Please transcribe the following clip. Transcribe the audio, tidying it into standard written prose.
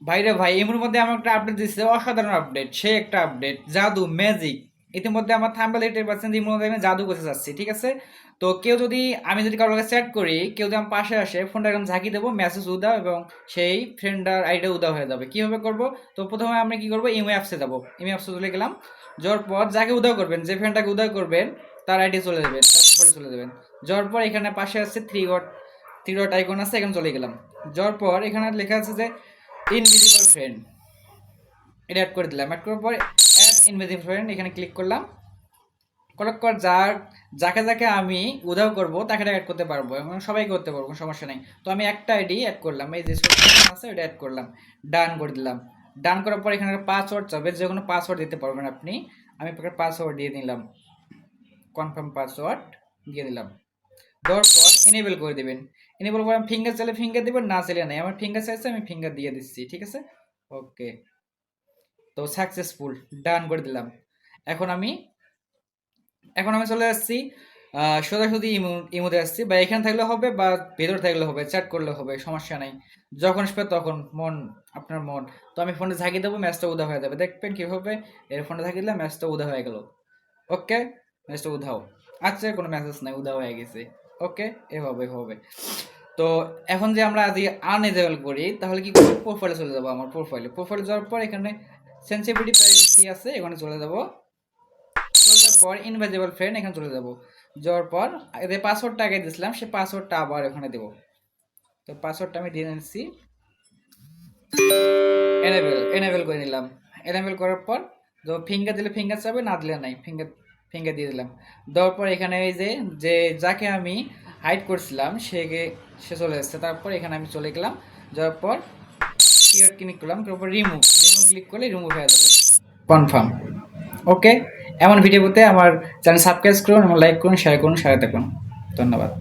ভাইরে ভাই, এর মধ্যে আমার একটা আপডেট দিচ্ছে, অসাধারণ আপডেট, সে একটা আপডেট, জাদু ম্যাজিক। ইতিমধ্যে আমার থাম্বনেল 80% এর মধ্যে আমি জাদু করতে যাচ্ছি, ঠিক আছে? তো কেউ যদি, আমি যদি কারোর কাছে চ্যাট করি, কেউ যদি আমার পাশে আসে, ফোনটা এরকম ঝাঁকি দেবো, মেসেজ উদাও এবং সেই ফ্রেন্ডার আইডিয়া উদাও হয়ে যাবে। কিভাবে করব? তো প্রথমে আমরা কি করবো, ইমো অ্যাপসে যাবো, ইমো অ্যাপসে চলে গেলাম। যাওয়ার পর যাকে উদাও করবেন, যে ফ্রেন্ডটাকে উদাও করবেন, তার আইডি চলে যাবেন, তার প্রোফাইলে চলে যাবেন। যাওয়ার পর এখানে পাশে আছে থ্রি ডট আইকন আছে, এখানে চলে গেলাম। যাওয়ার পর এখানে লেখা আছে যে ইনভিজিবল ফ্রেন্ড, এটা অ্যাড করে দিলাম। অ্যাড করার পর অ্যাড ইনভিজিবল ফ্রেন্ড এখানে ক্লিক করলাম। করার পর যাকে যাকে আমি উধাও করব তাকে অ্যাড করতে পারবো এবং সবাই করতে পারবো, কোনো সমস্যা নেই। তো আমি একটা আইডি অ্যাড করলাম, এই যে আছে এটা অ্যাড করলাম, ডান করে দিলাম। ডান করার পর এখানে পাসওয়ার্ড চাবে, যে কোনো পাসওয়ার্ড দিতে পারবেন আপনি। আমি পাসওয়ার্ড দিয়ে দিলাম, কনফার্ম পাসওয়ার্ড দিয়ে দিলাম। দেওয়ার পর এনেবল করে দিবেন। এনেবল করে ফিঙ্গার চাইলে ফিঙ্গার দিবেন, না চাইলে নাই। আমার ফিঙ্গার চাইছে, আমি ফিঙ্গার দিয়ে দিচ্ছি, ঠিক আছে? ওকে, তো সাকসেসফুল, ডান করে দিলাম। এখন আমি এখন আমি চলে আসছি সোজাসুজি ইমোতে আসছি, বা এখানে থাকলে হবে বা ভেতর থাকলে হবে, চ্যাট করলে হবে, সমস্যা নাই। যখন আসবে তখন মন, আপনার মন। তো আমি ফোনটা ঝাঁকিয়ে দেবো, ম্যাচটা উদা হয়ে যাবে, দেখবেন কীভাবে। এর ফোনটা ঝাঁকিয়ে দিলে ম্যাচটা উদা হয়ে গেল। ওকে, ম্যাচটা উধাও। আচ্ছা, কোনো মেসেজ নাই, উদা হয়ে গেছে। ওকে, এভাবে এভাবে। তো এখন যে আমরা যদি আনএজেবল করি, তাহলে কি করবো, প্রোফাইলে চলে যাবো। আমার প্রোফাইলে যাওয়ার পর এখানে সেন্সিটিভিটি প্রাইভেসি আছে, এখানে চলে যাবো। চলে যাওয়ার পর ইনভিজিবল ফ্রেন্ড এখানে চলে যাব। যাওয়ার পর যে পাসওয়ার্ডটা আগে দিয়েছিলাম, সেই পাসওয়ার্ডটা আবার এখানে দেবো। তো পাসওয়ার্ডটা আমি দিয়ে নিচ্ছি, এনেবেল করে নিলাম। এনেবেল করার পর তো ফিঙ্গার দিলে ফিঙ্গার চাবে, না দিলে নাই, ফিঙ্গার ফিঙ্গার দিয়ে দিলাম। দেওয়ার পর এখানে এই যে যে যাকে আমি হাইড করছিলাম সে চলে এসেছে। তারপর এখানে আমি চলে গেলাম। যাওয়ার পর ক্লিক করলাম, তারপর রিমুভ ক্লিক করলে রিমুভ হয়ে যাবে, কনফার্ম। ওকে, এমন ভিডিও পেতে আমার চ্যানেল সাবস্ক্রাইব করুন এবং লাইক করুন, শেয়ার করুন, সাথে থাকুন। ধন্যবাদ।